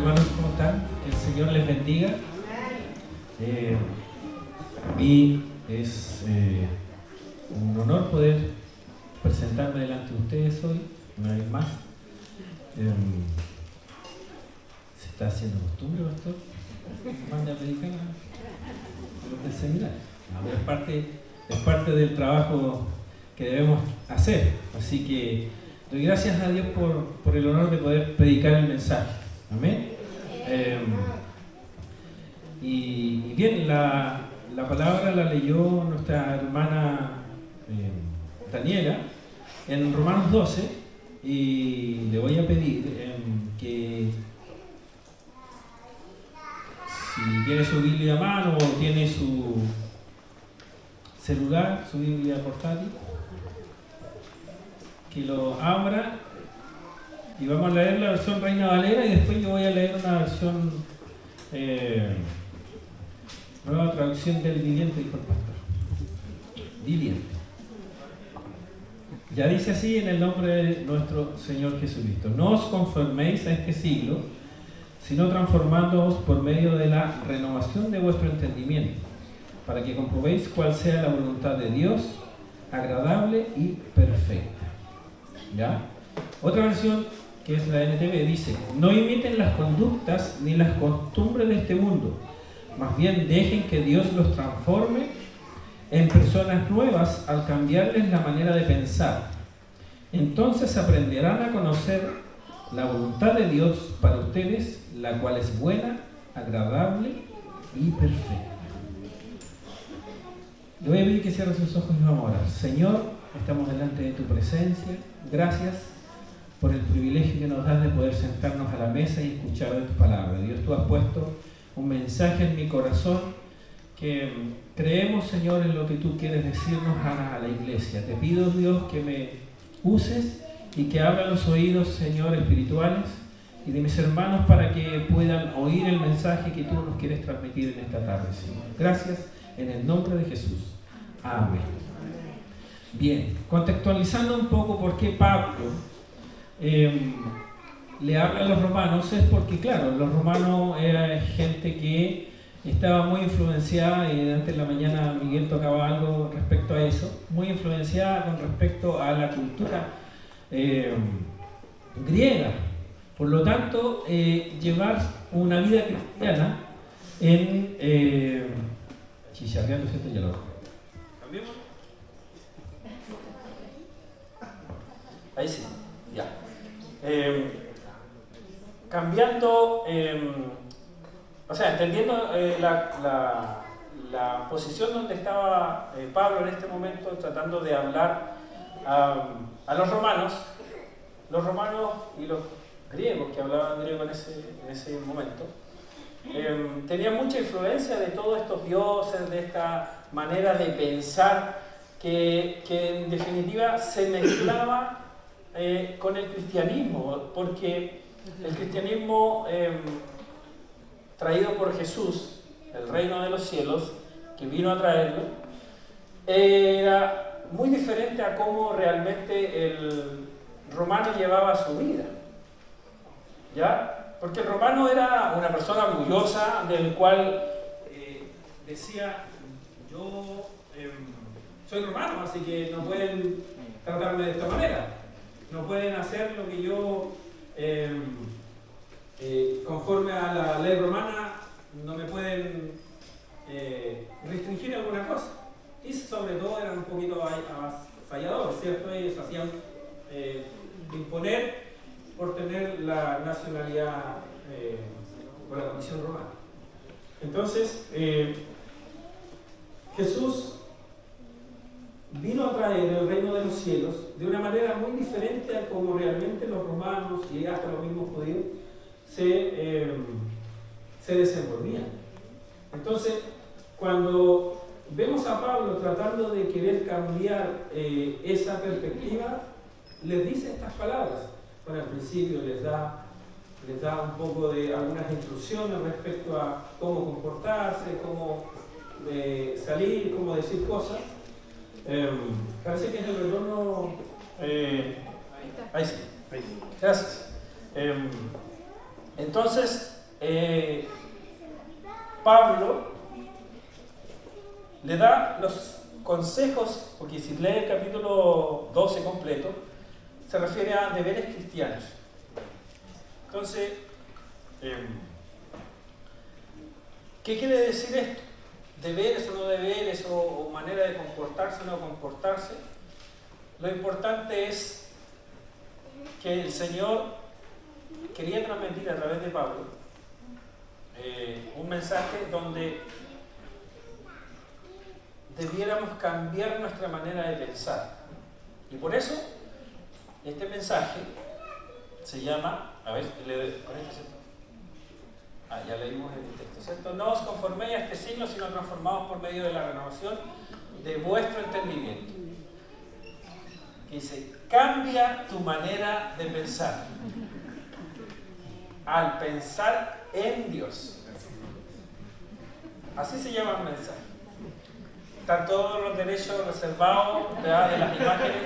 hermanos, ¿cómo están? Que el Señor les bendiga. Y es un honor poder presentarme delante de ustedes hoy, una vez más. ¿Se está haciendo costumbre, pastor? ¿Manda a predicar a los del seminario? Es parte del trabajo que debemos hacer. Así que doy gracias a Dios por el honor de poder predicar el mensaje. Amén. Y bien, la palabra la leyó nuestra hermana Daniela en Romanos 12, y le voy a pedir que si tiene su Biblia a mano o tiene su celular, su Biblia portátil, que lo abra y vamos a leer la versión Reina Valera, y después yo voy a leer una versión nueva traducción del viviente, dijo el pastor. Viviente. Ya dice así en el nombre de nuestro Señor Jesucristo: no os conforméis a este siglo, sino transformándoos por medio de la renovación de vuestro entendimiento, para que comprobéis cuál sea la voluntad de Dios, agradable y perfecta. ¿Ya? Otra versión, que es la NTV, dice: no imiten las conductas ni las costumbres de este mundo, más bien dejen que Dios los transforme en personas nuevas al cambiarles la manera de pensar. Entonces aprenderán a conocer la voluntad de Dios para ustedes, la cual es buena, agradable y perfecta. Le voy a pedir que cierre sus ojos y vamos a orar. Señor, estamos delante de tu presencia. Gracias por el privilegio que nos das de poder sentarnos a la mesa y escuchar de tu palabra. Dios, tú has puesto un mensaje en mi corazón que creemos, Señor, en lo que tú quieres decirnos a la iglesia. Te pido, Dios, que me uses y que abra los oídos, Señor, espirituales y de mis hermanos para que puedan oír el mensaje que tú nos quieres transmitir en esta tarde, Señor. Gracias, en el nombre de Jesús. Amén. Bien, contextualizando un poco por qué Pablo le habla a los romanos, es porque, claro, los romanos eran gente que estaba muy influenciada, y antes en la mañana Miguel tocaba algo respecto a eso, muy influenciada con respecto a la cultura griega. Por lo tanto, llevar una vida cristiana en chicharreando, ¿cierto? Ya lo cambiemos. Ahí sí, ya. Cambiando, o sea, entendiendo la posición donde estaba Pablo en este momento, tratando de hablar a los romanos y los griegos que hablaban griego en ese momento, tenían mucha influencia de todos estos dioses, de esta manera de pensar que en definitiva se mezclaba con el cristianismo, porque el cristianismo traído por Jesús, el reino de los cielos, que vino a traerlo, era muy diferente a cómo realmente el romano llevaba su vida. ¿Ya? Porque el romano era una persona orgullosa, del cual decía: yo soy romano, así que no pueden tratarme de esta manera, no pueden hacer lo que yo conforme a la ley romana, no me pueden restringir alguna cosa. Y sobre todo eran un poquito falladores, ¿cierto? Ellos hacían imponer por tener la nacionalidad o la condición romana. Entonces, Jesús vino a traer el reino de los cielos de una manera muy diferente a como realmente los romanos y hasta los mismos judíos se desenvolvían. Entonces, cuando vemos a Pablo tratando de querer cambiar esa perspectiva, les dice estas palabras. Bueno, al principio les da un poco de algunas instrucciones respecto a cómo comportarse, cómo salir, cómo decir cosas. Parece que es el retorno. Ahí sí. Gracias. Entonces, Pablo le da los consejos, porque si lee el capítulo 12 completo, se refiere a deberes cristianos. Entonces, ¿qué quiere decir esto? ¿Deberes o no deberes, o manera de comportarse o no comportarse? Lo importante es que el Señor quería transmitir a través de Pablo un mensaje donde debiéramos cambiar nuestra manera de pensar. Y por eso, este mensaje se llama, a ver, ya leímos el texto, ¿cierto? No os conforméis a este siglo, sino transformaos por medio de la renovación de vuestro entendimiento. Dice, cambia tu manera de pensar al pensar en Dios. Así se llama el mensaje. Están todos los derechos reservados de las imágenes.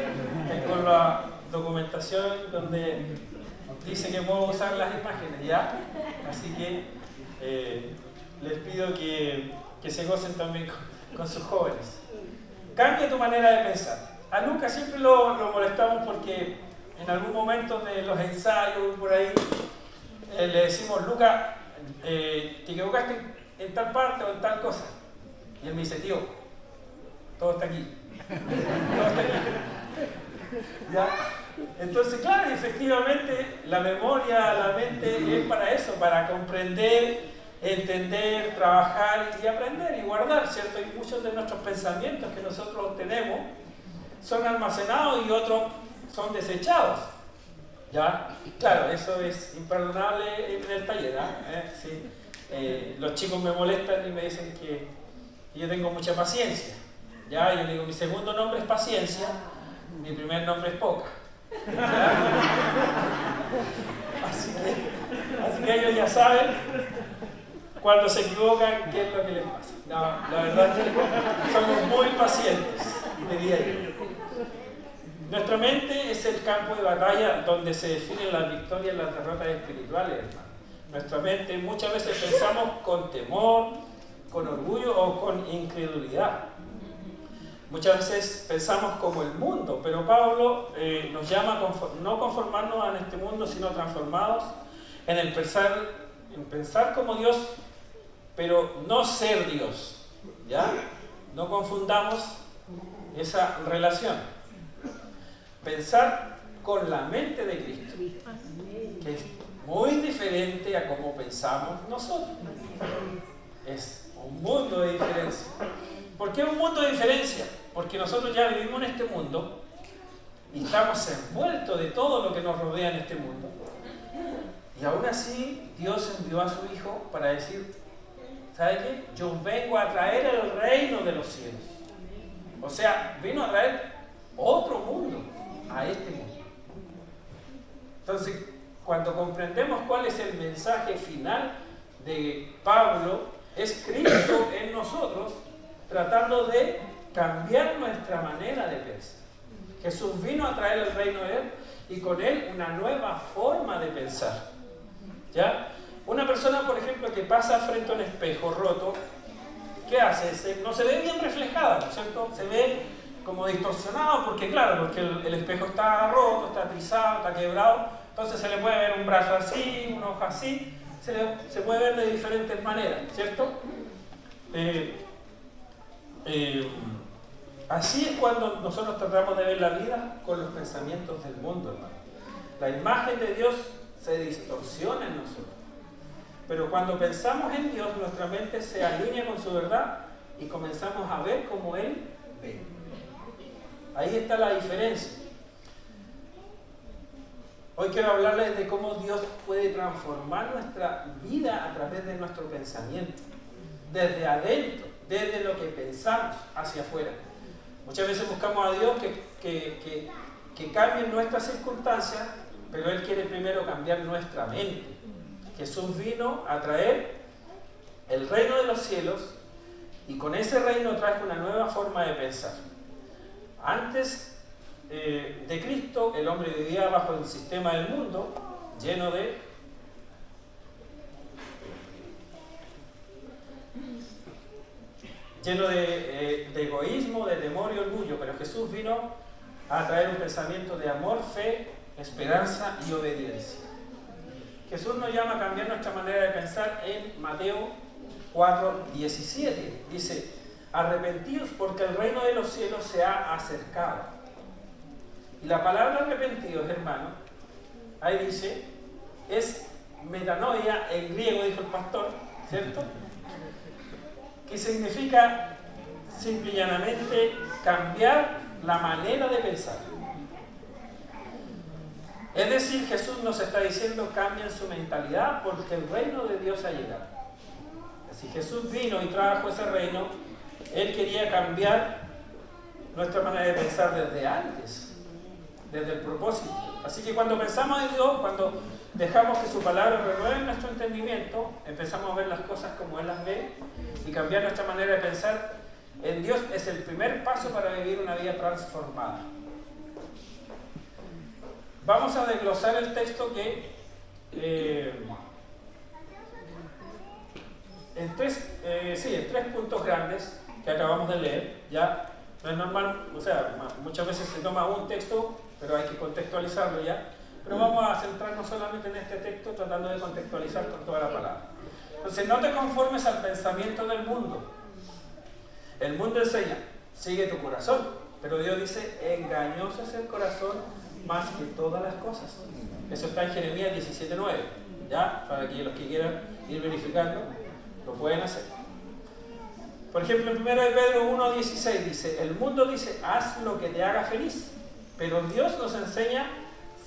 Tengo la documentación donde dice que puedo usar las imágenes, ¿ya? Así que les pido que se gocen también con sus jóvenes. Cambia tu manera de pensar. A Lucas siempre lo molestamos porque en algún momento de los ensayos por ahí le decimos, Lucas, te equivocaste en tal parte o en tal cosa. Y él me dice, tío, todo está aquí. Todo está aquí. ¿Ya? Entonces, claro, efectivamente, la memoria, la mente es para eso, para comprender, entender, trabajar y aprender y guardar, ¿cierto? Y muchos de nuestros pensamientos que nosotros tenemos son almacenados y otros son desechados. ¿Ya? Claro, eso es imperdonable en el taller, ¿eh? Sí. Los chicos me molestan y me dicen que yo tengo mucha paciencia. ¿Ya? Yo digo, mi segundo nombre es paciencia, mi primer nombre es poca. Así que ellos ya saben cuando se equivocan qué es lo que les pasa. No, la verdad es que somos muy pacientes, diría yo. Nuestra mente es el campo de batalla donde se definen las victorias y las derrotas espirituales, hermano. Nuestra mente muchas veces pensamos con temor, con orgullo o con incredulidad. Muchas veces pensamos como el mundo, pero Pablo nos llama a no conformarnos a este mundo, sino transformados en pensar como Dios, pero no ser Dios. ¿Ya? No confundamos esa relación. Pensar con la mente de Cristo, que es muy diferente a cómo pensamos nosotros. Es un mundo de diferencia. ¿Por qué un mundo de diferencia? Porque nosotros ya vivimos en este mundo y estamos envueltos de todo lo que nos rodea en este mundo. Y aún así, Dios envió a su Hijo para decir, ¿sabe qué? Yo vengo a traer el reino de los cielos. O sea, vino a traer otro mundo a este mundo. Entonces, cuando comprendemos cuál es el mensaje final de Pablo, es Cristo en nosotros, tratando de cambiar nuestra manera de pensar. Jesús vino a traer el reino de Él y con Él una nueva forma de pensar. ¿Ya? Una persona, por ejemplo, que pasa frente a un espejo roto, ¿qué hace? No se ve bien reflejada, ¿no es cierto? Se ve como distorsionado porque el espejo está roto, está trizado, está quebrado, entonces se le puede ver un brazo así, un ojo así, se puede ver de diferentes maneras, ¿cierto? Así es cuando nosotros tratamos de ver la vida con los pensamientos del mundo, hermano. La imagen de Dios se distorsiona en nosotros. Pero cuando pensamos en Dios, nuestra mente se alinea con su verdad y comenzamos a ver como Él ve. Ahí está la diferencia. Hoy quiero hablarles de cómo Dios puede transformar nuestra vida a través de nuestro pensamiento. Desde adentro, desde lo que pensamos hacia afuera. Muchas veces buscamos a Dios que cambie nuestras circunstancias, pero Él quiere primero cambiar nuestra mente. Jesús vino a traer el reino de los cielos y con ese reino trajo una nueva forma de pensar. Antes de Cristo, el hombre vivía bajo el sistema del mundo, lleno de lleno de egoísmo, de temor y orgullo, pero Jesús vino a traer un pensamiento de amor, fe, esperanza y obediencia. Jesús nos llama a cambiar nuestra manera de pensar en Mateo 4:17. Dice: arrepentidos porque el reino de los cielos se ha acercado. Y la palabra arrepentidos, hermano, ahí dice, es metanoia en griego, dijo el pastor, ¿cierto? Que significa simple y llanamente cambiar la manera de pensar. Es decir, Jesús nos está diciendo: cambien su mentalidad porque el reino de Dios ha llegado. Si Jesús vino y trajo ese reino, Él quería cambiar nuestra manera de pensar desde antes, desde el propósito. Así que cuando pensamos en Dios, cuando dejamos que su palabra renueve nuestro entendimiento, empezamos a ver las cosas como Él las ve y cambiar nuestra manera de pensar en Dios es el primer paso para vivir una vida transformada. Vamos a desglosar el texto que en tres puntos grandes que acabamos de leer. Ya no es normal, o sea, muchas veces se toma un texto, pero hay que contextualizarlo ya. Pero vamos a centrarnos solamente en este texto, tratando de contextualizar con toda la palabra. Entonces, no te conformes al pensamiento del mundo. El mundo enseña: sigue tu corazón, pero Dios dice: engañoso es el corazón más que todas las cosas. Eso está en Jeremías 17:9, ya, para que los que quieran ir verificando lo pueden hacer. Por ejemplo, en 1 Pedro 1:16 dice: el mundo dice, haz lo que te haga feliz, pero Dios nos enseña: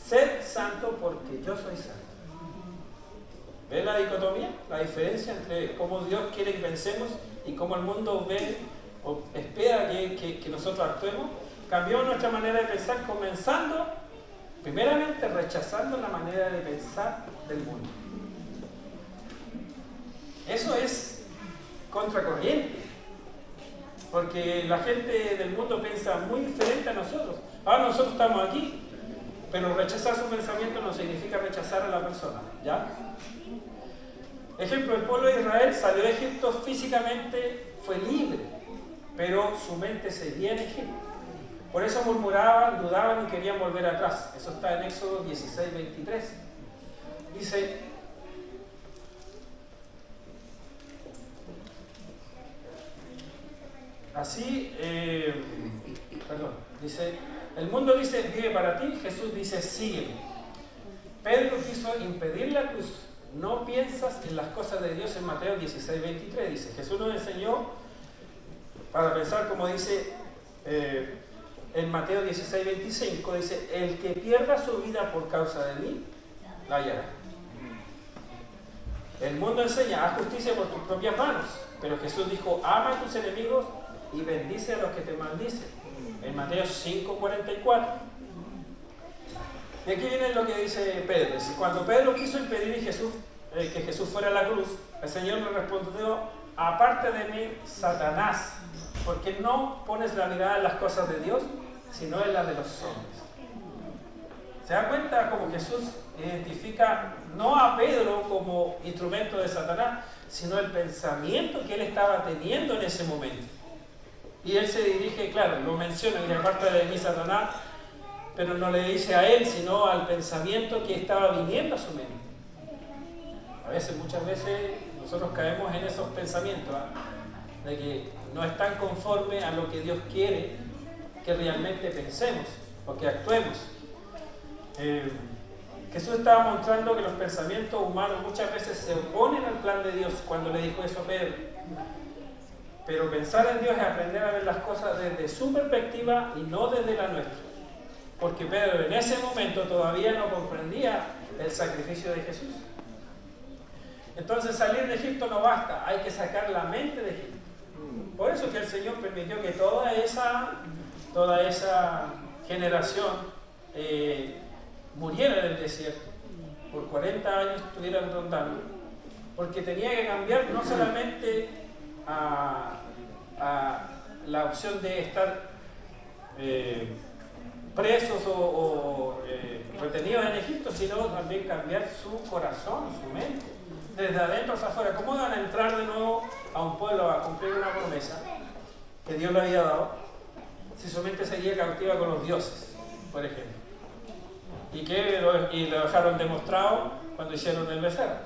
sed santo porque yo soy santo. ¿Ven la dicotomía? La diferencia entre cómo Dios quiere que pensemos y cómo el mundo ve o espera que nosotros actuemos. Cambiamos nuestra manera de pensar, comenzando primeramente rechazando la manera de pensar del mundo. Eso es contracorriente, porque la gente del mundo piensa muy diferente a nosotros. Ahora nosotros estamos aquí, pero rechazar su pensamiento no significa rechazar a la persona, ¿ya? Ejemplo, el pueblo de Israel salió de Egipto físicamente, fue libre, pero su mente seguía en Egipto. Por eso murmuraban, dudaban y querían volver atrás. Eso está en Éxodo 16:23. Dice: dice, el mundo dice: vive para ti. Jesús dice: sígueme. Pedro quiso impedir la cruz. No piensas en las cosas de Dios, en Mateo 16:23. Dice, Jesús nos enseñó para pensar, como dice en Mateo 16:25, dice: el que pierda su vida por causa de mí, la hallará. El mundo enseña: haz justicia por tus propias manos, pero Jesús dijo: ama a tus enemigos y bendice a los que te maldicen, en Mateo 5:44. Y aquí viene lo que dice Pedro. Dice, cuando Pedro quiso impedir que Jesús fuera a la cruz, el Señor le respondió: aparte de mí, Satanás, porque no pones la mirada en las cosas de Dios, sino en las de los hombres. ¿Se da cuenta cómo Jesús identifica no a Pedro como instrumento de Satanás, sino el pensamiento que él estaba teniendo en ese momento? Y él se dirige, claro, lo menciona, y aparte de mí, Satanás, pero no le dice a él, sino al pensamiento que estaba viniendo a su mente. A veces, muchas veces, nosotros caemos en esos pensamientos, ¿eh? De que no están conformes a lo que Dios quiere que realmente pensemos o que actuemos. Jesús estaba mostrando que los pensamientos humanos muchas veces se oponen al plan de Dios cuando le dijo eso a Pedro. Pero pensar en Dios es aprender a ver las cosas desde su perspectiva y no desde la nuestra. Porque Pedro en ese momento todavía no comprendía el sacrificio de Jesús. Entonces salir de Egipto no basta, hay que sacar la mente de Egipto. Por eso que el Señor permitió que toda esa generación muriera en el desierto. Por 40 años estuvieran rondando. Porque tenía que cambiar no solamente a la opción de estar presos o retenidos en Egipto, sino también cambiar su corazón, su mente, desde adentro hacia afuera. ¿Cómo van a entrar de nuevo a un pueblo a cumplir una promesa que Dios le había dado si su mente seguía cautiva con los dioses, por ejemplo. Y lo dejaron demostrado cuando hicieron el becerro.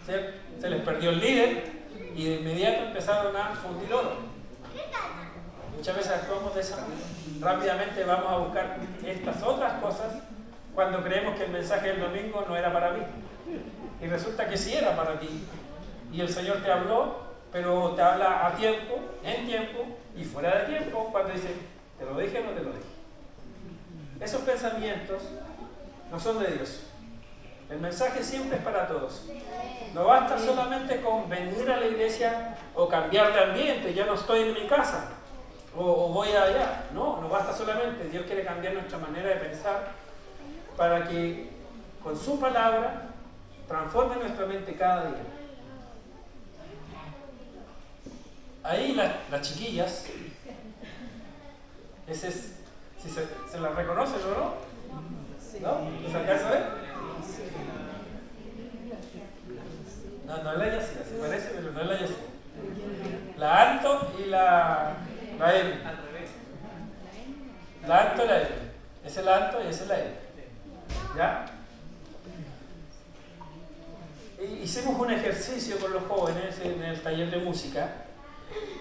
Se les perdió el líder y de inmediato empezaron a fundir oro. Muchas veces actuamos de esa manera. Rápidamente vamos a buscar estas otras cosas cuando creemos que el mensaje del domingo no era para mí. Y resulta que sí era para ti. Y el Señor te habló, pero te habla a tiempo, en tiempo y fuera de tiempo, cuando dice, ¿te lo dije o no te lo dije? Esos pensamientos no son de Dios. El mensaje siempre es para todos. No basta solamente con venir a la iglesia o cambiar de ambiente, ya no estoy en mi casa o voy allá. No, no basta solamente. Dios quiere cambiar nuestra manera de pensar para que con su palabra transforme nuestra mente cada día. Ahí las chiquillas, ese es, si se las reconocen o no, ¿no? ¿Se alcanza a ver? No es la Yacira, se parece, pero no es la Yacira. La Anto y la Emi. La Anto y la Emi. Esa es la Anto y esa es la Emi. ¿Ya? Hicimos un ejercicio con los jóvenes en el taller de música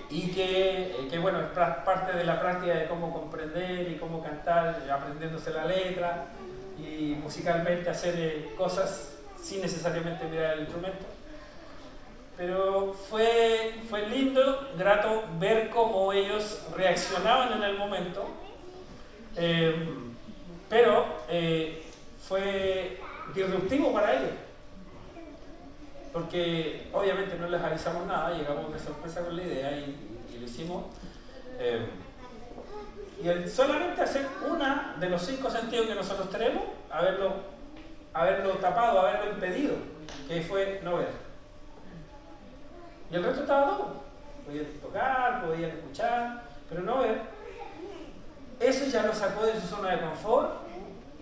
y que bueno, es parte de la práctica de cómo comprender y cómo cantar, aprendiéndose la letra y musicalmente hacer cosas sin necesariamente mirar el instrumento. Pero fue lindo, grato ver cómo ellos reaccionaban en el momento, pero fue disruptivo para ellos, porque obviamente no les avisamos nada, llegamos de sorpresa con la idea y lo hicimos. Y el solamente hacer una de los 5 sentidos que nosotros tenemos, haberlo tapado, haberlo impedido, que fue no ver. Y el resto estaba todo. Podían tocar, podían escuchar, pero no ver. Eso ya lo sacó de su zona de confort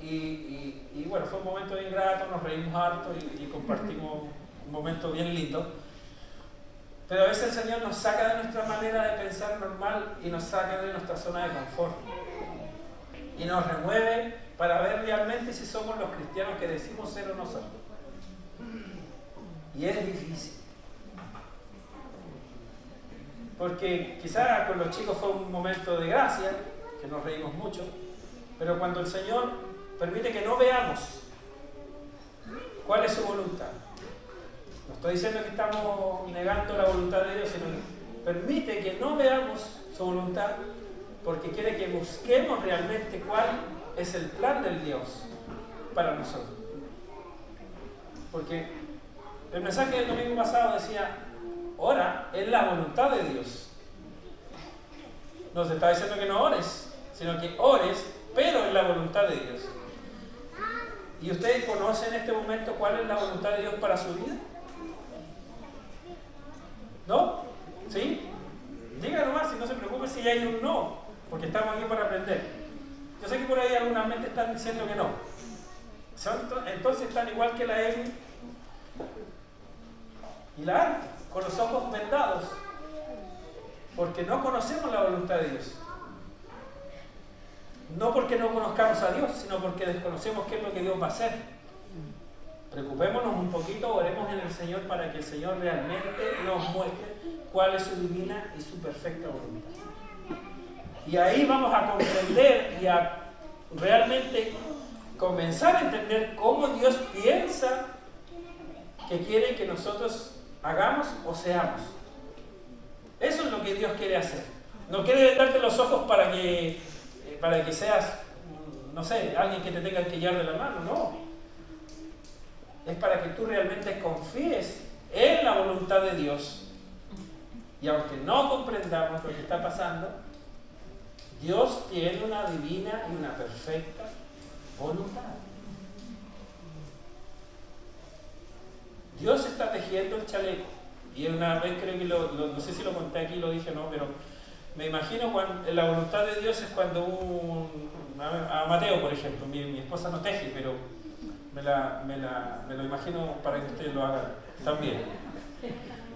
y bueno, fue un momento bien grato, nos reímos harto y compartimos un momento bien lindo. Pero a veces el Señor nos saca de nuestra manera de pensar normal y nos saca de nuestra zona de confort. Y nos remueve para ver realmente si somos los cristianos que decimos ser o no somos. Y es difícil. Porque quizás con los chicos fue un momento de gracia, que nos reímos mucho, pero cuando el Señor permite que no veamos cuál es su voluntad, no estoy diciendo que estamos negando la voluntad de Dios, sino que permite que no veamos su voluntad porque quiere que busquemos realmente cuál es el plan del Dios para nosotros. Porque el mensaje del domingo pasado decía, ora es la voluntad de Dios. No se está diciendo que no ores, sino que ores, pero es la voluntad de Dios. ¿Y ustedes conocen en este momento cuál es la voluntad de Dios para su vida? ¿No? ¿Sí? Diga nomás, si no se preocupe si hay un no, porque estamos aquí para aprender. Yo sé que por ahí algunas mentes están diciendo que no. Entonces están igual que la Emi y la Anto, con los ojos vendados, porque no conocemos la voluntad de Dios. No porque no conozcamos a Dios, sino porque desconocemos qué es lo que Dios va a hacer. Preocupémonos un poquito, oremos en el Señor para que el Señor realmente nos muestre cuál es su divina y su perfecta voluntad. Y ahí vamos a comprender y a realmente comenzar a entender cómo Dios piensa que quiere que nosotros hagamos o seamos. Eso es lo que Dios quiere hacer. No quiere darte los ojos para que seas, no sé, alguien que te tenga que llevar de la mano, no. Es para que tú realmente confíes en la voluntad de Dios. Y aunque no comprendamos lo que está pasando, Dios tiene una divina y una perfecta voluntad. Dios está tejiendo el chaleco. Y una vez creo que no sé si lo conté aquí, lo dije no, pero me imagino cuando la voluntad de Dios es cuando a Mateo, por ejemplo, mi esposa no teje, pero me lo imagino para que ustedes lo hagan también.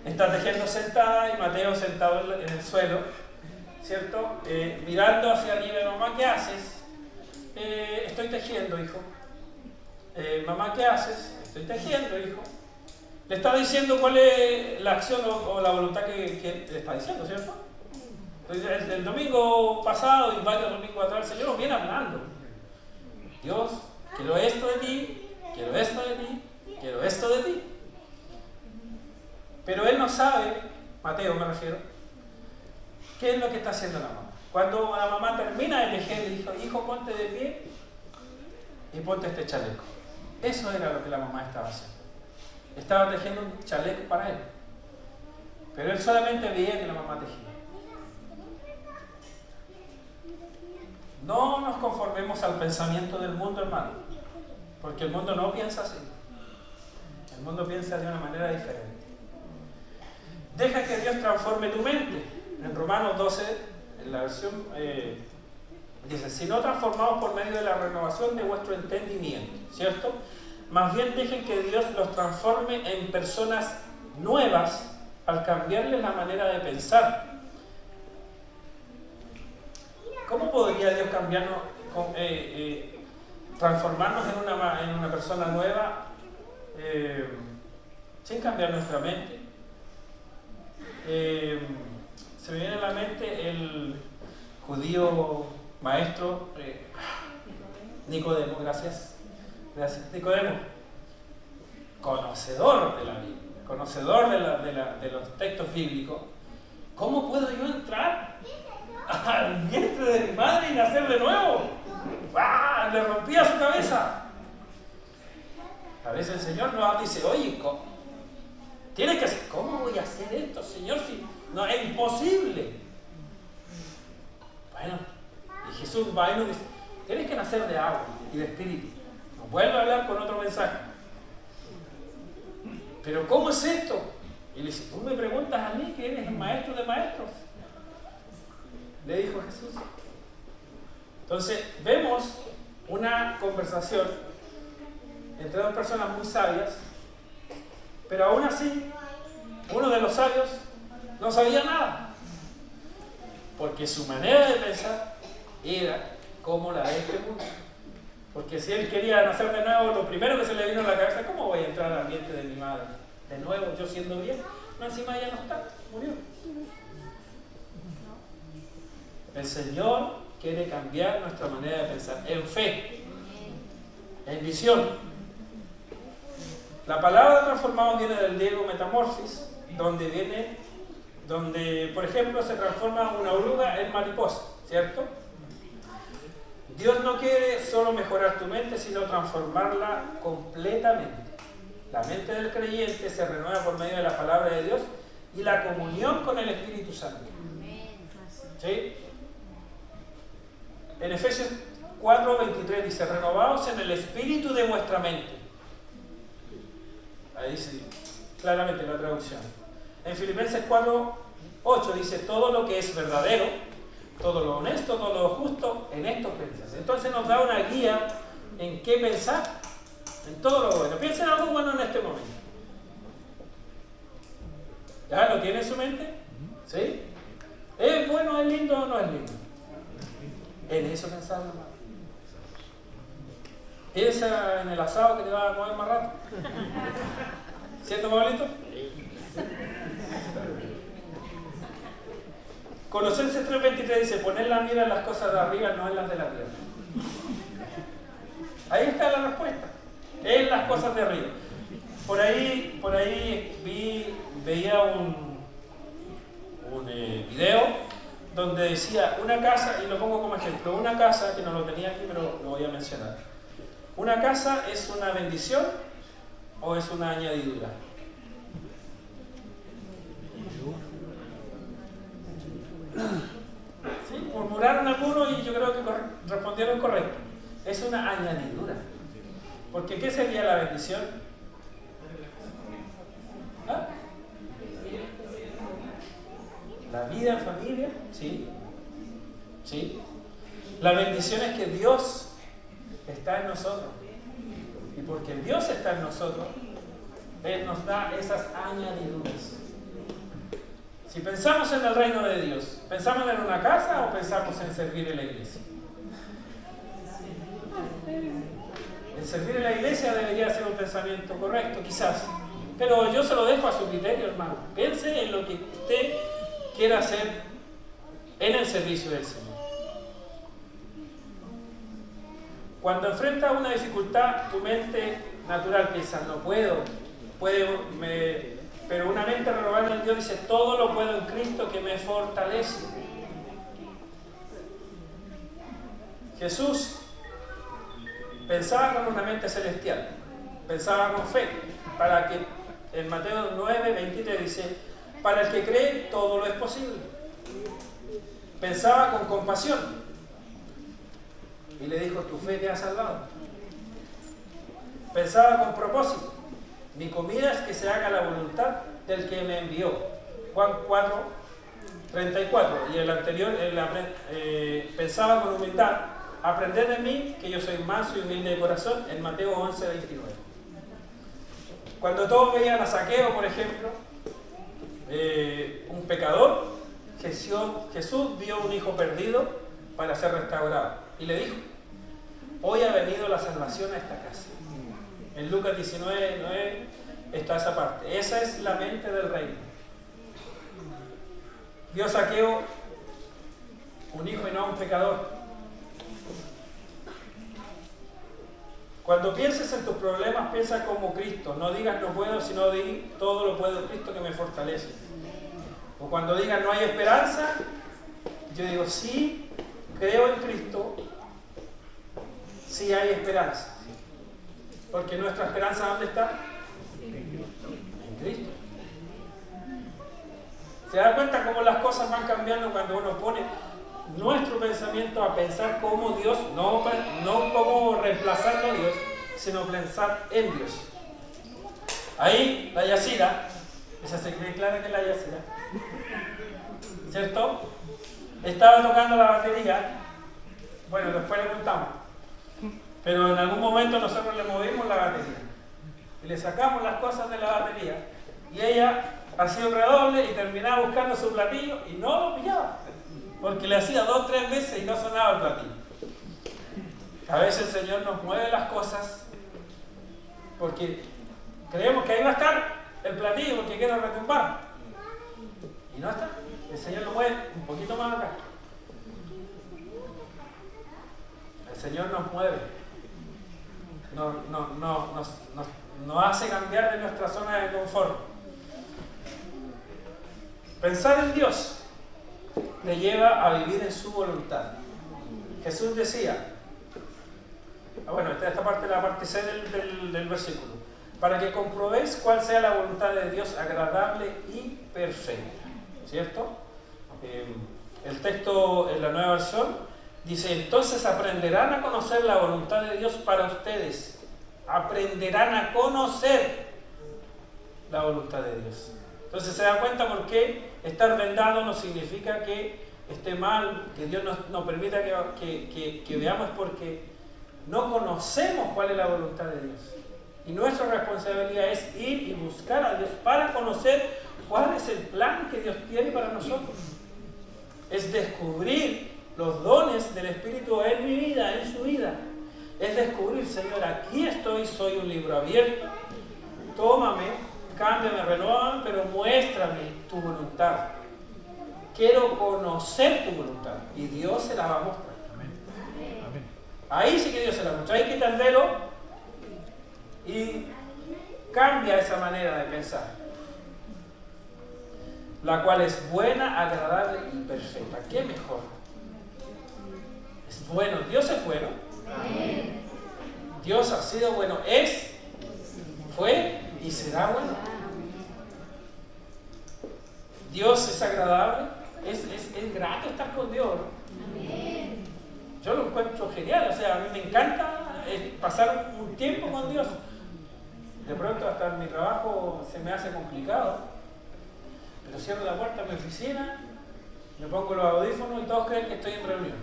Está tejiendo sentada y Mateo sentado en el suelo, ¿cierto? Mirando hacia arriba, mamá, ¿qué haces? Estoy tejiendo, hijo. Mamá, ¿qué haces? Estoy tejiendo, hijo. Le está diciendo cuál es la acción o la voluntad que le está diciendo, ¿cierto? Entonces, el domingo pasado y varios domingos atrás, el Señor nos viene hablando. Dios, quiero esto de ti, quiero esto de ti, quiero esto de ti. Pero Él no sabe, Mateo me refiero, qué es lo que está haciendo la mamá. Cuando la mamá termina de tejer, le dijo, hijo, ponte de pie y ponte este chaleco. Eso era lo que la mamá estaba haciendo. Estaba tejiendo un chaleco para él. Pero él solamente veía que la mamá tejía. No nos conformemos al pensamiento del mundo, hermano, porque el mundo no piensa así. El mundo piensa de una manera diferente. Deja que Dios transforme tu mente. En Romanos 12, en la versión, dice, si no transformados por medio de la renovación de vuestro entendimiento, ¿cierto? Más bien dejen que Dios los transforme en personas nuevas al cambiarles la manera de pensar. ¿Cómo podría Dios cambiarnos, transformarnos en una persona nueva sin cambiar nuestra mente? Se me viene a la mente el judío maestro Nicodemo, gracias, Nicodemo, conocedor de la Biblia, conocedor de los textos bíblicos. ¿Cómo puedo yo entrar al vientre de mi madre y nacer de nuevo? ¡Ah! Le rompía su cabeza. A veces el Señor nos dice, oye, tienes que hacer, ¿cómo voy a hacer esto, Señor? Si no, es imposible. Bueno, y Jesús va y nos dice, tienes que nacer de agua y de espíritu. Nos vuelve a hablar con otro mensaje. ¿Pero cómo es esto? Y le dice, tú me preguntas a mí, que eres el maestro de maestros. Le dijo Jesús. Entonces, vemos una conversación entre dos personas muy sabias, pero aún así, uno de los sabios no sabía nada, porque su manera de pensar era como la de este mundo. Porque si él quería nacer de nuevo, lo primero que se le vino a la cabeza, ¿cómo voy a entrar al vientre de mi madre? De nuevo, yo siendo bien, no, encima ya no está, murió. El Señor quiere cambiar nuestra manera de pensar en fe, en visión. La palabra transformado viene del griego metamorfis, donde, por ejemplo, se transforma una oruga en mariposa, ¿cierto? Dios no quiere solo mejorar tu mente, sino transformarla completamente. La mente del creyente se renueva por medio de la palabra de Dios y la comunión con el Espíritu Santo. ¿Sí? En Efesios 4:23 dice, renovaos en el espíritu de vuestra mente. Ahí dice claramente la traducción. En Filipenses 4:8 dice, todo lo que es verdadero, todo lo honesto, todo lo justo, en esto pensás. Entonces nos da una guía en qué pensar, en todo lo bueno. Piensa en algo bueno en este momento. ¿Ya lo tiene en su mente? ¿Sí? ¿Es bueno, es lindo o no es lindo? En eso pensar, hermano. Piensa en el asado que te va a comer más rato. ¿Cierto, Pablito? Colosenses 3:23 dice, poner la mira en las cosas de arriba, no en las de la tierra. Ahí está la respuesta. En las cosas de arriba. Por ahí veía un video donde decía una casa, y lo pongo como ejemplo, una casa, que no lo tenía aquí pero lo voy a mencionar. ¿Una casa es una bendición o es una añadidura? ¿Sí? Murmuraron algunos y yo creo que respondieron correcto. Es una añadidura. Porque ¿qué sería la bendición? ¿Ah? La vida en familia, sí. Sí. La bendición es que Dios está en nosotros. Y porque Dios está en nosotros, Él nos da esas añadiduras. Si pensamos en el reino de Dios, ¿pensamos en una casa o pensamos en servir en la iglesia? El servir en la iglesia debería ser un pensamiento correcto, quizás. Pero yo se lo dejo a su criterio, hermano. Piense en lo que usted quiera hacer en el servicio del Señor. Cuando enfrentas una dificultad, tu mente natural piensa, no puedo, pero una mente renovada en Dios dice, todo lo puedo en Cristo que me fortalece. Jesús pensaba con una mente celestial, pensaba con fe, para que en Mateo 9, 23 dice, para el que cree todo lo es posible. Pensaba con compasión y le dijo, tu fe te ha salvado. Pensaba con propósito, mi comida es que se haga la voluntad del que me envió. Juan 4, 34. Y el anterior, pensaba con humildad, aprended de mí que yo soy manso y humilde de corazón, en Mateo 11, 29. Cuando todos veían a Zaqueo, por ejemplo, un pecador, Jesús vio un hijo perdido para ser restaurado y le dijo, hoy ha venido la salvación a esta casa. En Lucas 19, 9 está esa parte. Esa es la mente del reino. Vio a Zaqueo un hijo y no un pecador. Cuando pienses en tus problemas, piensa como Cristo. No digas no puedo, sino di todo lo puedo en Cristo que me fortalece. O cuando digas no hay esperanza, yo digo sí, creo en Cristo, sí hay esperanza. Porque nuestra esperanza, ¿dónde está? En Cristo. ¿Se da cuenta cómo las cosas van cambiando cuando uno pone nuestro pensamiento a pensar como Dios, no como reemplazando a Dios, sino pensar en Dios? Ahí la Yacira, esa se cree clara que es la Yacira, ¿cierto? Estaba tocando la batería, bueno, después le contamos, pero en algún momento nosotros le movimos la batería y le sacamos las cosas de la batería y ella hacía un redoble y terminaba buscando su platillo y no lo pillaba. Porque le hacía 2 o 3 veces y no sonaba el platillo. A veces el Señor nos mueve las cosas porque creemos que ahí va a estar el platillo porque quiere retumbar. Y no está. El Señor lo mueve un poquito más acá. El Señor nos mueve. Nos hace cambiar de nuestra zona de confort. Pensar en Dios te lleva a vivir en su voluntad. Jesús decía, bueno, esta parte es la parte C del versículo, para que comprobéis cuál sea la voluntad de Dios agradable y perfecta. ¿Cierto? El texto en la nueva versión dice, entonces aprenderán a conocer la voluntad de Dios para ustedes. Aprenderán a conocer la voluntad de Dios. Entonces se da cuenta por qué estar vendado no significa que esté mal, que Dios nos permita que veamos, porque no conocemos cuál es la voluntad de Dios. Y nuestra responsabilidad es ir y buscar a Dios para conocer cuál es el plan que Dios tiene para nosotros. Es descubrir los dones del Espíritu en mi vida, en su vida. Es descubrir, Señor, aquí estoy, soy un libro abierto, tómame, cámbiame, renóvame, pero muéstrame tu voluntad. Quiero conocer tu voluntad. Y Dios se la va a mostrar. Amén. Ahí sí que Dios se la muestra. Ahí quita el velo y cambia esa manera de pensar. La cual es buena, agradable y perfecta. ¿Qué mejor? Es bueno. Dios es bueno. Amén. Dios ha sido bueno. Es, fue y será bueno. Dios es agradable, es grato estar con Dios. Amén. Yo lo encuentro genial, o sea, a mí me encanta pasar un tiempo con Dios. De pronto hasta en mi trabajo se me hace complicado, pero cierro la puerta de mi oficina, me pongo los audífonos y todos creen que estoy en reunión.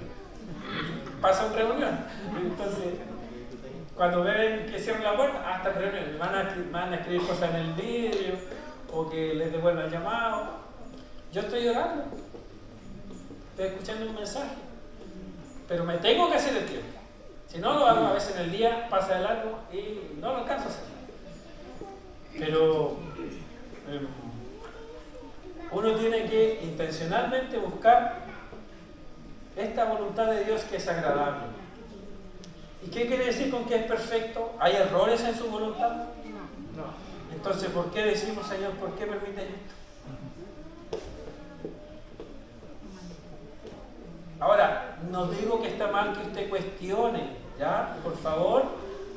Paso en reunión. Entonces, cuando ven que cierro la puerta, hasta en reunión, van a escribir cosas en el vídeo o que les devuelvan llamado. Yo estoy orando, estoy escuchando un mensaje, pero me tengo que hacer el tiempo. Si no lo hago, a veces en el día pasa de largo y no lo alcanzo a hacer. Pero uno tiene que intencionalmente buscar esta voluntad de Dios que es agradable. ¿Y qué quiere decir con que es perfecto? ¿Hay errores en su voluntad? No. Entonces, ¿por qué decimos, Señor, por qué permite esto? Ahora, no digo que está mal que usted cuestione, ¿ya? Por favor,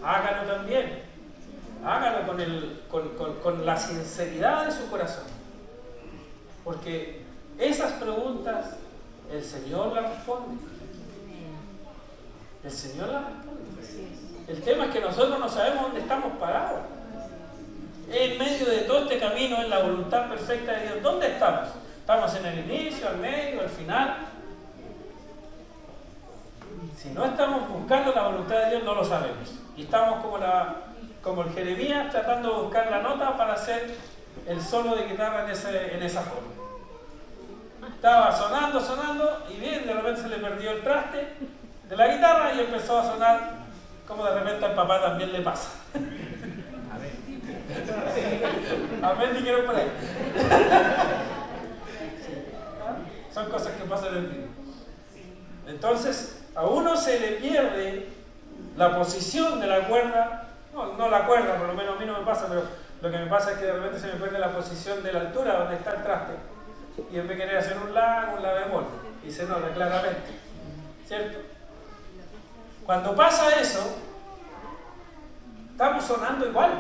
hágalo también. Hágalo con la sinceridad de su corazón. Porque esas preguntas el Señor las responde. El Señor las responde. El tema es que nosotros no sabemos dónde estamos parados. En medio de todo este camino, en la voluntad perfecta de Dios, ¿dónde estamos? ¿Estamos en el inicio, al medio, al final? Si no estamos buscando la voluntad de Dios, no lo sabemos. Y estamos como el Jeremías tratando de buscar la nota para hacer el solo de guitarra en esa forma. Estaba sonando y bien, de repente se le perdió el traste de la guitarra y empezó a sonar como de repente al papá también le pasa. Amén, dijeron por ahí. Son cosas que pasan en el vida. Entonces, a uno se le pierde la posición de la cuerda, no la cuerda, por lo menos a mí no me pasa, pero lo que me pasa es que de repente se me pierde la posición de la altura donde está el traste. Y en vez de querer hacer un la bemol, y se nota claramente, ¿cierto? Cuando pasa eso, estamos sonando igual.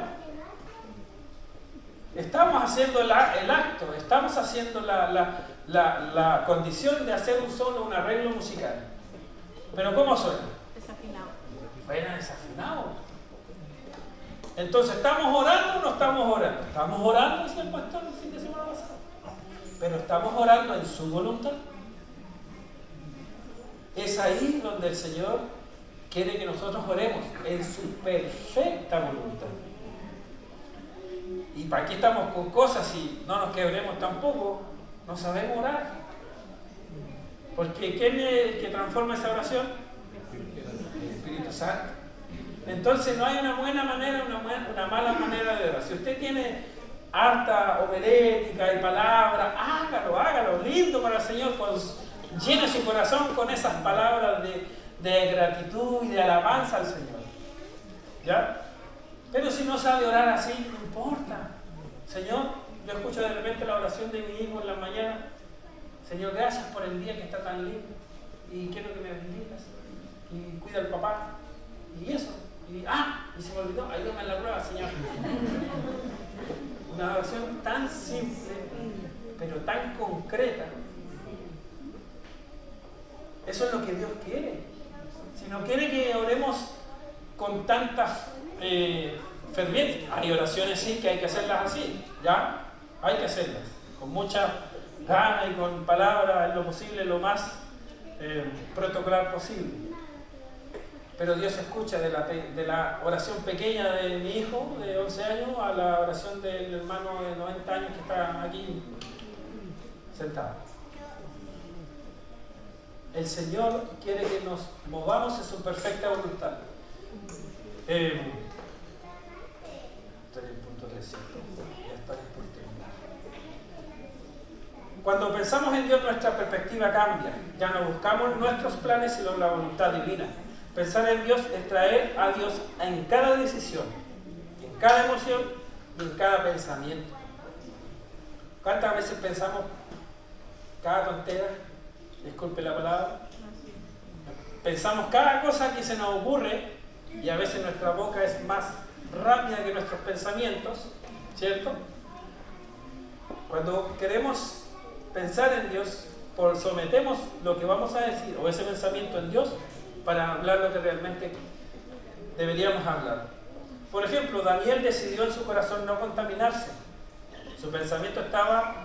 Estamos haciendo el acto, estamos haciendo la condición de hacer un arreglo musical. Pero ¿cómo suena? Desafinado. Suena desafinado. Entonces, ¿estamos orando o no estamos orando? Estamos orando, decía el pastor el fin de semana pasado. Pero estamos orando en su voluntad. Es ahí donde el Señor quiere que nosotros oremos, en su perfecta voluntad. Y para aquí estamos con cosas y no nos quebremos tampoco, no sabemos orar. Porque ¿quién es el que transforma esa oración? El Espíritu Santo. Entonces no hay una buena manera, una mala manera de orar. Si usted tiene harta homilética y palabra, hágalo, lindo para el Señor, llene su corazón con esas palabras de gratitud y de alabanza al Señor. ¿Ya? Pero si no sabe orar así, no importa. Señor, yo escucho de repente la oración de mi hijo en la mañana. Señor, gracias por el día que está tan lindo y quiero que me bendigas y cuida al papá y eso. Y se me olvidó, ayúdame en la prueba, Señor. Una oración tan simple, pero tan concreta. Eso es lo que Dios quiere. Si no quiere que oremos con tantas fervientes, hay oraciones sí que hay que hacerlas así, ¿ya? Hay que hacerlas, con mucha gana y con palabras en lo posible, lo más protocolar posible. Pero Dios escucha de la oración pequeña de mi hijo de 11 años a la oración del hermano de 90 años que está aquí sentado. El Señor quiere que nos movamos en su perfecta voluntad. Estoy en el punto 3, ¿cierto? Ya está en el punto 1. Cuando pensamos en Dios, nuestra perspectiva cambia. Ya no buscamos nuestros planes, sino la voluntad divina. Pensar en Dios es traer a Dios en cada decisión, en cada emoción y en cada pensamiento. ¿Cuántas veces pensamos cada tontera? Disculpe la palabra. Pensamos cada cosa que se nos ocurre y a veces nuestra boca es más rápida que nuestros pensamientos, ¿cierto? Cuando queremos pensar en Dios, sometemos lo que vamos a decir o ese pensamiento en Dios para hablar lo que realmente deberíamos hablar. Por ejemplo, Daniel decidió en su corazón no contaminarse. Su pensamiento estaba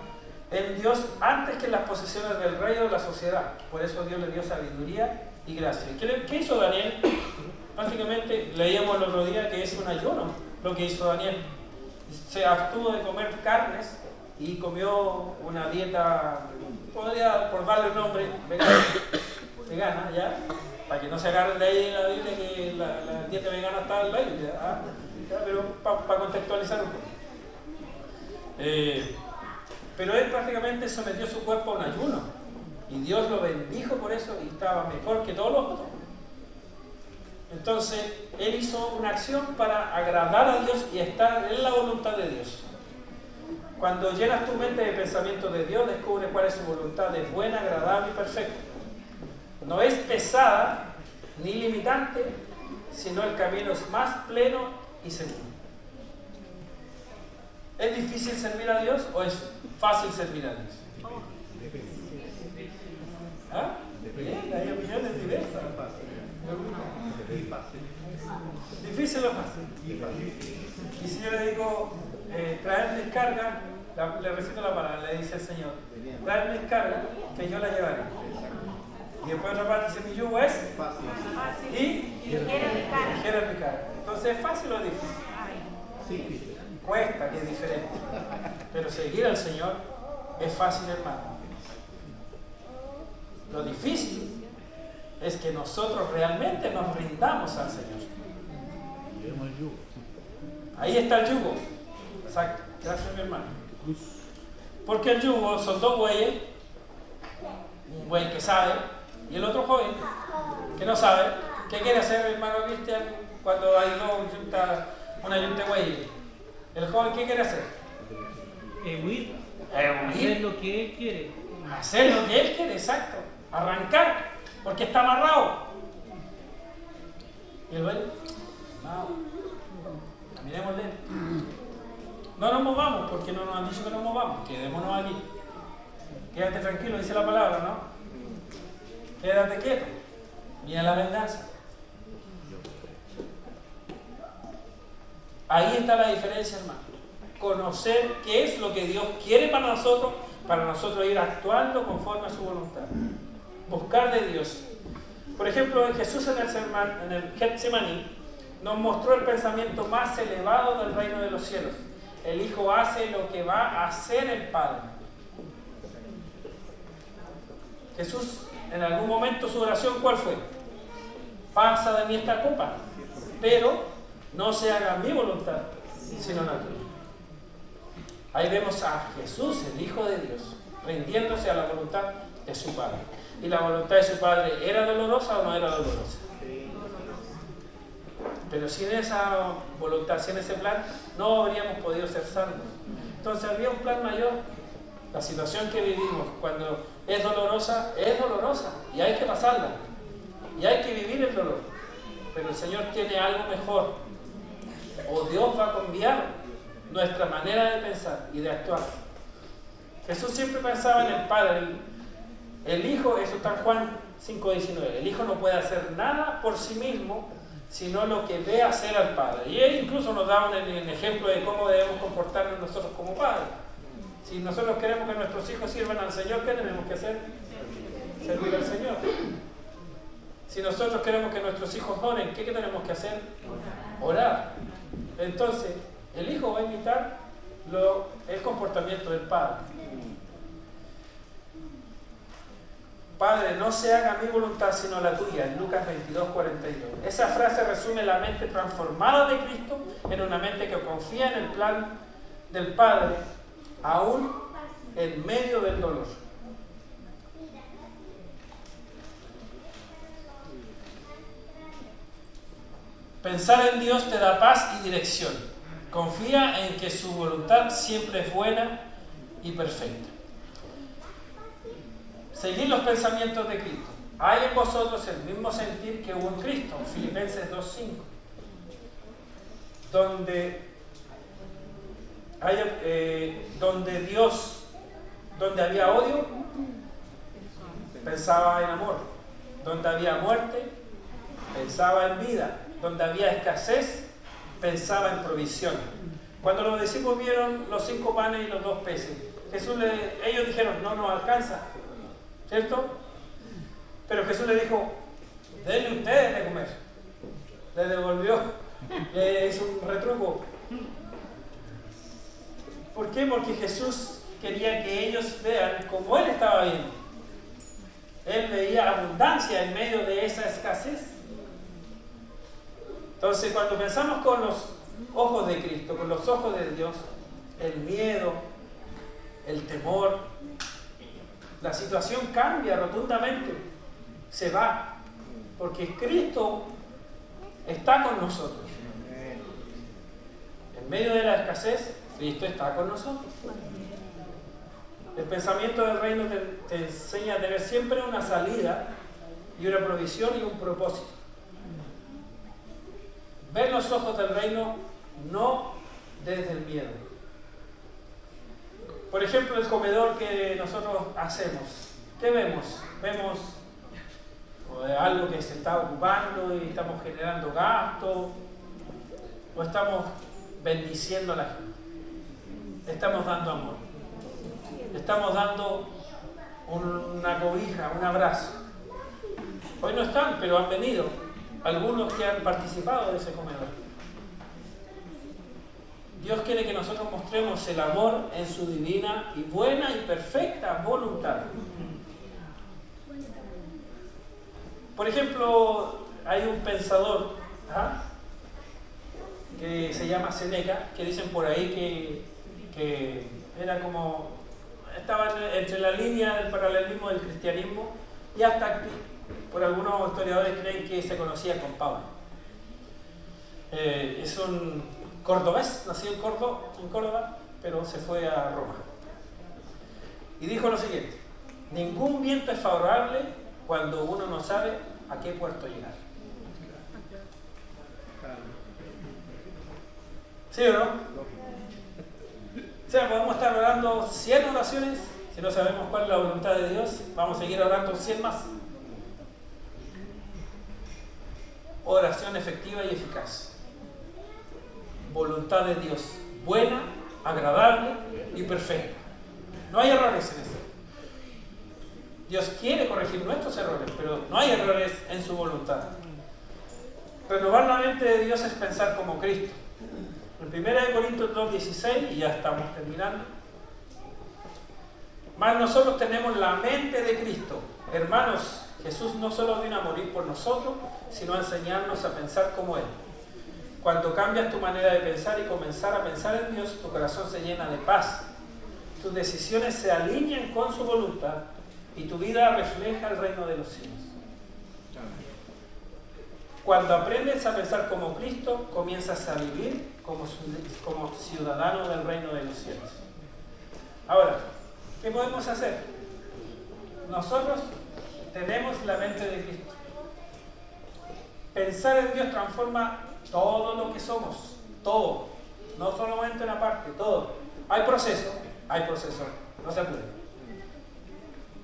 en Dios antes que en las posesiones del rey o de la sociedad. Por eso Dios le dio sabiduría y gracia. ¿Qué hizo Daniel? Básicamente leíamos el otro día que es un ayuno lo que hizo Daniel. Se abstuvo de comer carnes y comió una dieta, podría, por darle un nombre, vegana, ¿ya? Para que no se agarren de ahí en la Biblia que la dieta vegana está en la Biblia, ¿ah? Pero para contextualizar un poco. Pero él prácticamente sometió su cuerpo a un ayuno y Dios lo bendijo por eso y estaba mejor que todos los otros. Entonces él hizo una acción para agradar a Dios y estar en la voluntad de Dios. Cuando llenas tu mente de pensamientos de Dios, descubre cuál es su voluntad, es buena, agradable y perfecta. No es pesada ni limitante, sino el camino es más pleno y seguro. ¿Es difícil servir a Dios o es fácil servir a Dios? ¿Ah? Bien, hay opiniones diversas. ¿Difícil o fácil? Y si yo le digo, traerles carga, le recito la palabra, le dice el Señor, traerles carga, que yo la llevaré. Y después otra parte dice, mi yugo es fácil. Y ligera mi carga. Entonces, ¿es fácil o difícil? Sí. Cuesta, que es diferente. Pero seguir al Señor es fácil, hermano. Lo difícil es que nosotros realmente nos rindamos al Señor. Ahí está el yugo. Exacto. Gracias, mi hermano. Porque el yugo son dos bueyes, un buey que sabe y el otro joven que no sabe. ¿Qué quiere hacer el hermano Cristian cuando hay una yunta de bueyes? ¿El joven qué quiere hacer? Huir. Hacer lo que él quiere. Hacer lo que él quiere, exacto. Arrancar, porque está amarrado. Y el buey, miremosle. No nos movamos, porque no nos han dicho que nos movamos. Quedémonos aquí. Quédate tranquilo, dice la palabra, ¿no? Quédate quieto. Mira la venganza. Ahí está la diferencia, hermano. Conocer qué es lo que Dios quiere para nosotros ir actuando conforme a su voluntad. Buscar de Dios. Por ejemplo, Jesús en el Getsemaní nos mostró el pensamiento más elevado del reino de los cielos. El Hijo hace lo que va a hacer el Padre. Jesús, en algún momento su oración, ¿cuál fue? Pasa de mí esta copa, pero no se haga mi voluntad, sino la tuya. Ahí vemos a Jesús, el Hijo de Dios, rindiéndose a la voluntad de su Padre. ¿Y la voluntad de su Padre era dolorosa o no era dolorosa? Pero sin esa voluntad, sin ese plan, no habríamos podido ser salvos. Entonces había un plan mayor. La situación que vivimos cuando es dolorosa y hay que pasarla. Y hay que vivir el dolor. Pero el Señor tiene algo mejor. O Dios va a cambiar nuestra manera de pensar y de actuar. Jesús siempre pensaba en el Padre. El Hijo, eso está en Juan 5:19. El Hijo no puede hacer nada por sí mismo, sino lo que ve hacer al Padre. Y Él incluso nos da un ejemplo de cómo debemos comportarnos nosotros como padres. Si nosotros queremos que nuestros hijos sirvan al Señor, ¿qué tenemos que hacer? Servir al Señor. Si nosotros queremos que nuestros hijos oren, ¿qué tenemos que hacer? Orar. Entonces, el Hijo va a imitar el comportamiento del Padre. Padre, no se haga mi voluntad sino la tuya, en Lucas 22:42. Esa frase resume la mente transformada de Cristo en una mente que confía en el plan del Padre, aún en medio del dolor. Pensar en Dios te da paz y dirección. Confía en que su voluntad siempre es buena y perfecta. Seguir los pensamientos de Cristo. Hay en vosotros el mismo sentir que hubo en Cristo, Filipenses 2:5, donde había odio, pensaba en amor. Donde había muerte, pensaba en vida. Donde había escasez, pensaba en provisión. Cuando los discípulos vieron los 5 panes y los 2 peces, ellos dijeron, no nos alcanza, ¿cierto? Pero Jesús le dijo, denle ustedes de comer. Le devolvió, le hizo un retruco. ¿Por qué? Porque Jesús quería que ellos vean cómo Él estaba viendo. Él veía abundancia en medio de esa escasez. Entonces, cuando pensamos con los ojos de Cristo, con los ojos de Dios, el miedo, el temor, la situación cambia rotundamente, se va, porque Cristo está con nosotros. En medio de la escasez, Cristo está con nosotros. El pensamiento del reino te enseña a tener siempre una salida y una provisión y un propósito. Ver los ojos del reino no desde el miedo. Por ejemplo, el comedor que nosotros hacemos. ¿Qué vemos? Vemos algo que se está ocupando y estamos generando gastos, o estamos bendiciendo a la gente. Estamos dando amor. Estamos dando una cobija, un abrazo. Hoy no están, pero han venido algunos que han participado de ese comedor. Dios quiere que nosotros mostremos el amor en su divina y buena y perfecta voluntad. Por ejemplo, hay un pensador que se llama Seneca, que dicen por ahí que era como, estaba entre la línea del paralelismo del cristianismo y hasta que, por algunos historiadores creen que se conocía con Pablo. Es un cordobés, nació en Córdoba, pero se fue a Roma. Y dijo lo siguiente: ningún viento es favorable cuando uno no sabe a qué puerto llegar. ¿Sí o no? O sea, podemos estar orando 100 oraciones, si no sabemos cuál es la voluntad de Dios, vamos a seguir orando 100 más. Oración efectiva y eficaz. Voluntad de Dios, buena, agradable y perfecta. No hay errores en eso. Dios quiere corregir nuestros errores, pero no hay errores en su voluntad. Renovar la mente de Dios es pensar como Cristo. En 1 Corintios 2:16, y ya estamos terminando. Mas nosotros tenemos la mente de Cristo. Hermanos, Jesús no solo vino a morir por nosotros, sino a enseñarnos a pensar como Él. Cuando cambias tu manera de pensar y comenzar a pensar en Dios, tu corazón se llena de paz. Tus decisiones se alinean con su voluntad y tu vida refleja el reino de los cielos. Cuando aprendes a pensar como Cristo, comienzas a vivir como ciudadano del reino de los cielos. Ahora, ¿qué podemos hacer? Nosotros tenemos la mente de Cristo. Pensar en Dios transforma todo lo que somos, todo, no solamente una parte, todo. Hay proceso, no se apure.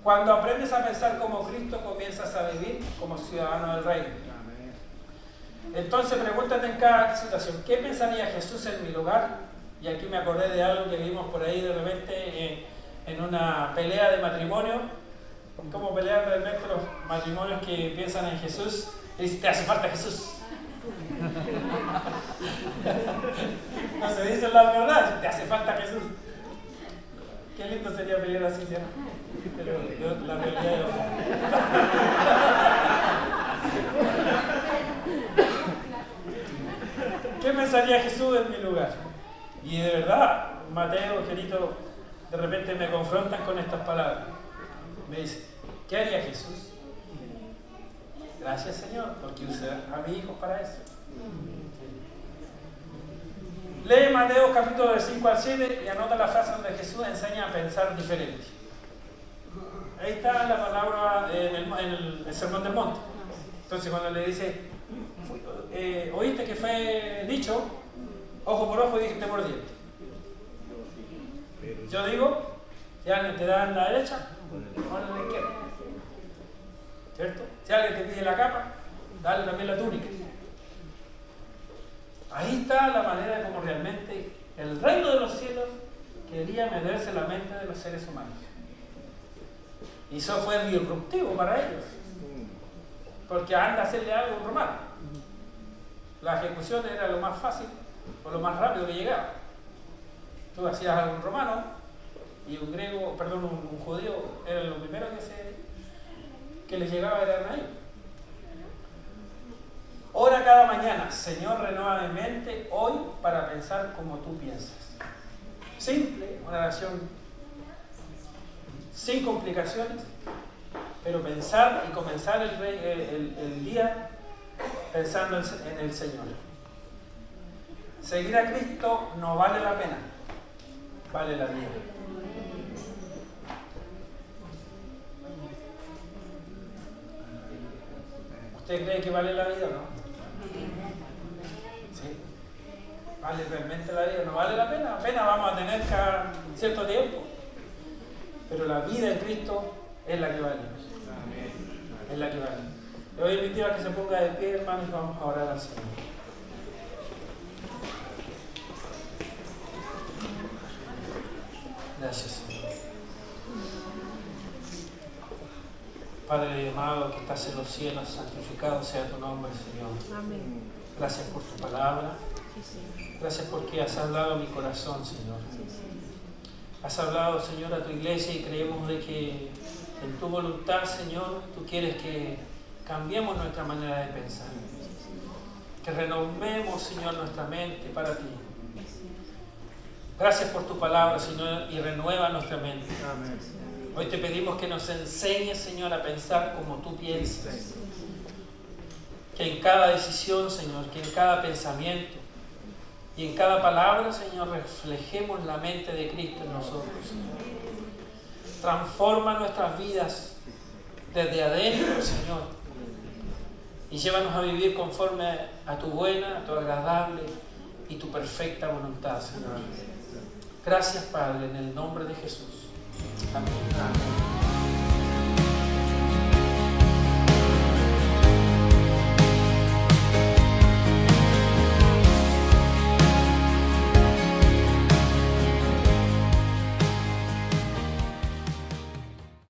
Cuando aprendes a pensar como Cristo, comienzas a vivir como ciudadano del reino. Entonces pregúntate en cada situación, ¿qué pensaría Jesús en mi lugar? Y aquí me acordé de algo que vimos por ahí de repente en una pelea de matrimonio. ¿Cómo pelean realmente los matrimonios que piensan en Jesús? Y dicen, te hace falta Jesús. No se dicen la verdad, te hace falta Jesús. Qué lindo sería pelear así, ¿cierto? Pero la realidad es otra. ¿Qué pensaría Jesús en mi lugar? Y de verdad, Mateo, Gerito, de repente me confrontan con estas palabras. Me dice, ¿qué haría Jesús? Gracias, Señor, porque usé a mi hijo para eso. Lee Mateo capítulo del 5 al 7 y anota la frase donde Jesús enseña a pensar diferente. Ahí está la palabra en el Sermón del Monte. Entonces cuando le dice, oíste que fue dicho, ojo por ojo y diente por diente. Yo digo, si alguien te da en la derecha, pon en la izquierda. ¿Cierto? Si alguien te pide la capa, dale también la túnica. Ahí está la manera de cómo realmente el reino de los cielos quería meterse la mente de los seres humanos. Y eso fue disruptivo para ellos. Porque anda a hacerle algo a un romano. La ejecución era lo más fácil o lo más rápido que llegaba. Tú hacías algo a un romano y un judío, era lo primero que les llegaba era a ellos. Ora cada mañana, Señor, renueva mi mente hoy para pensar como tú piensas. Simple, una oración sin complicaciones, pero pensar y comenzar el día pensando en el Señor. Seguir a Cristo no vale la pena, vale la vida. ¿Usted cree que vale la vida o no? Sí. ¿Vale realmente la vida? ¿No vale la pena? Apenas vamos a tener cada cierto tiempo. Pero la vida en Cristo es la que vale. Es la que vale. Le voy a invitar a que se ponga de pie, hermanos, y vamos a orar al Señor. Gracias, Señor. Padre amado que estás en los cielos, santificado sea tu nombre, Señor. Amén. Gracias por tu palabra. Gracias porque has hablado a mi corazón, Señor. Has hablado, Señor, a tu iglesia y creemos de que en tu voluntad, Señor, tú quieres que cambiemos nuestra manera de pensar. Que renovemos, Señor, nuestra mente para ti. Gracias por tu palabra, Señor, y renueva nuestra mente. Amén. Hoy te pedimos que nos enseñes, Señor, a pensar como tú piensas. Que en cada decisión, Señor, que en cada pensamiento y en cada palabra, Señor, reflejemos la mente de Cristo en nosotros, Señor. Transforma nuestras vidas desde adentro, Señor, y llévanos a vivir conforme a tu buena, a tu agradable y tu perfecta voluntad, Señor. Gracias, Padre, en el nombre de Jesús. Amén.